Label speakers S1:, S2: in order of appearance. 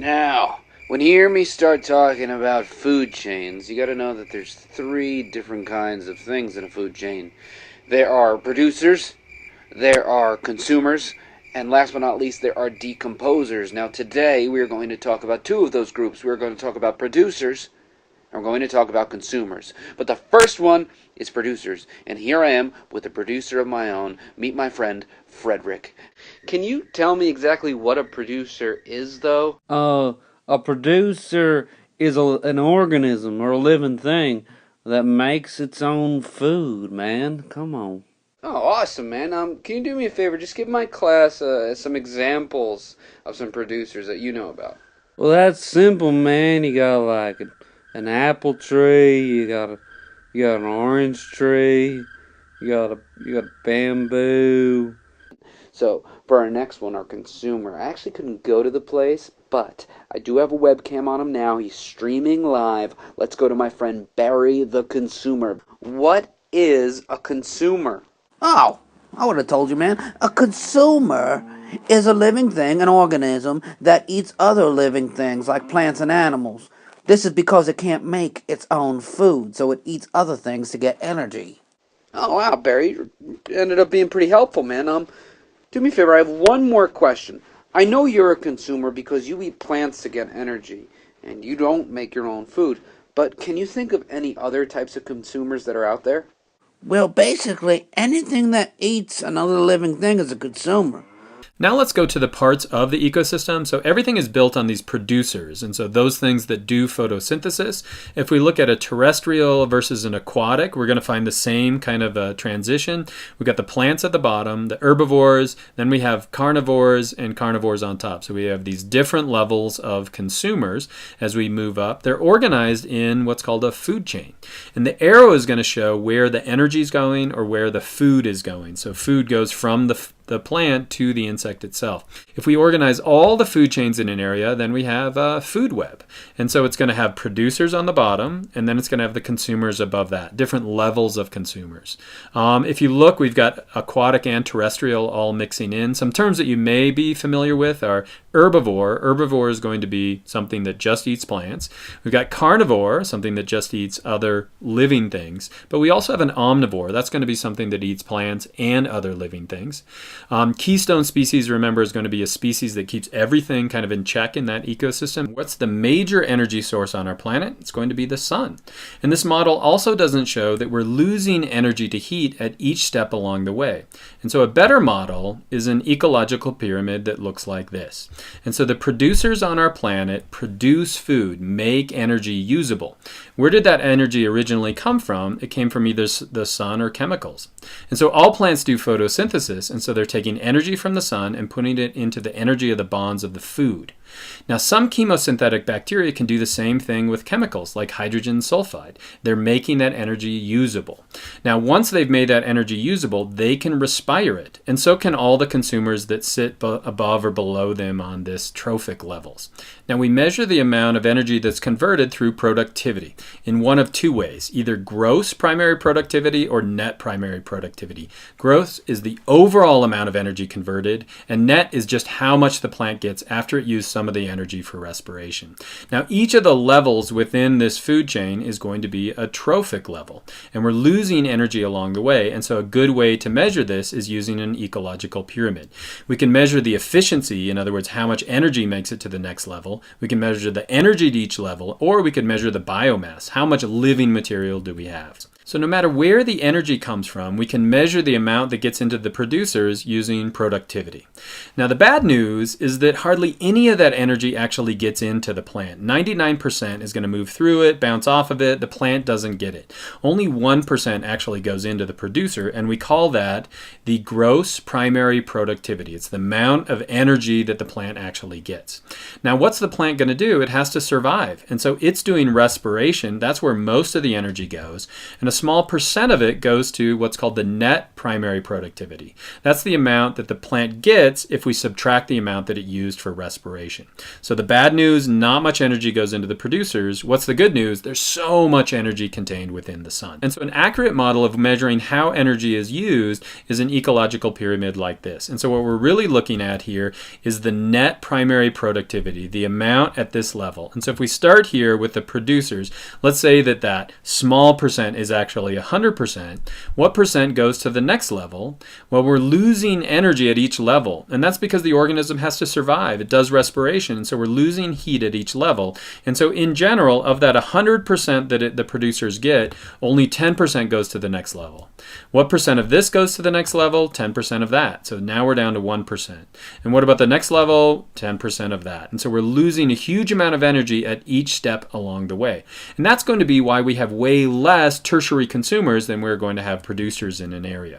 S1: Now, when you hear me start talking about food chains, you gotta know that there's three different kinds of things in a food chain. There are producers, there are consumers, and last but not least, there are decomposers. Now, today we are going to talk about two of those groups. We're going to talk about producers, and we're going to talk about consumers. But the first one is producers, and here I am with a producer of my own. Meet my friend, Frederick. Can you tell me exactly what a producer is, though?
S2: A producer is an organism or a living thing that makes its own food, man. Come on.
S1: Oh, awesome, man. Can you do me a favor? Just give my class some examples of some producers that you know about.
S2: Well, that's simple, man. You got like an apple tree, you got an orange tree, you got bamboo.
S1: So, for our next one, our consumer. I actually couldn't go to the place, but I do have a webcam on him now. He's streaming live. Let's go to my friend Barry the consumer. What is a consumer?
S3: Oh, I would have told you, man. A consumer is a living thing, an organism that eats other living things like plants and animals. This is because it can't make its own food, so it eats other things to get energy.
S1: Oh, wow, Barry, you ended up being pretty helpful, man. Do me a favor, I have one more question. I know you're a consumer because you eat plants to get energy, and you don't make your own food. But can you think of any other types of consumers that are out there?
S3: Well, basically, anything that eats another living thing is a consumer.
S4: Now let's go to the parts of the ecosystem. So everything is built on these producers, and so those things that do photosynthesis. If we look at a terrestrial versus an aquatic, we're going to find the same kind of a transition. We've got the plants at the bottom, the herbivores, then we have carnivores and carnivores on top. So we have these different levels of consumers as we move up. They're organized in what's called a food chain. And the arrow is going to show where the energy is going or where the food is going. So food goes from the plant to the insect itself. If we organize all the food chains in an area, then we have a food web. And so it's going to have producers on the bottom, and then it's going to have the consumers above that, different levels of consumers. If you look, we've got aquatic and terrestrial all mixing in. Some terms that you may be familiar with are herbivore. Herbivore is going to be something that just eats plants. We've got carnivore, something that just eats other living things. But we also have an omnivore. That's going to be something that eats plants and other living things. Keystone species, remember, is going to be a species that keeps everything kind of in check in that ecosystem. What's the major energy source on our planet? It's going to be the sun. And this model also doesn't show that we're losing energy to heat at each step along the way. And so a better model is an ecological pyramid that looks like this. And so the producers on our planet produce food, make energy usable. Where did that energy originally come from? It came from either the sun or chemicals. And so all plants do photosynthesis, and so they're taking energy from the sun and putting it into the energy of the bonds of the food. Now, some chemosynthetic bacteria can do the same thing with chemicals like hydrogen sulfide. They're making that energy usable. Now, once they've made that energy usable, they can respire it, and so can all the consumers that sit above or below them on this trophic levels. Now, we measure the amount of energy that's converted through productivity in one of two ways, either gross primary productivity or net primary productivity. Gross is the overall amount of energy converted, and net is just how much the plant gets after it used some of the energy for respiration. Now, each of the levels within this food chain is going to be a trophic level, and we're losing energy along the way, and so a good way to measure this is using an ecological pyramid. We can measure the efficiency, in other words, how much energy makes it to the next level. We can measure the energy to each level, or we could measure the biomass. How much living material do we have? So no matter where the energy comes from, we can measure the amount that gets into the producers using productivity. Now the bad news is that hardly any of that energy actually gets into the plant. 99% is going to move through it, bounce off of it, the plant doesn't get it. Only 1% actually goes into the producer, and we call that the gross primary productivity. It's the amount of energy that the plant actually gets. Now what's the plant going to do? It has to survive, and so it's doing respiration. That's where most of the energy goes. And a small percent of it goes to what's called the net primary productivity. That's the amount that the plant gets if we subtract the amount that it used for respiration. So the bad news, not much energy goes into the producers. What's the good news? There's so much energy contained within the sun. And so an accurate model of measuring how energy is used is an ecological pyramid like this. And so what we're really looking at here is the net primary productivity, the amount at this level. And so if we start here with the producers, let's say that that small percent is actually 100%. What percent goes to the next level? Well, we're losing energy at each level. And that's because the organism has to survive. It does respiration. And so we're losing heat at each level. And so in general, of that 100% that the producers get, only 10% goes to the next level. What percent of this goes to the next level? 10% of that. So now we're down to 1%. And what about the next level? 10% of that. And so we're losing a huge amount of energy at each step along the way. And that's going to be why we have way less tertiary consumers than we're going to have producers in an area.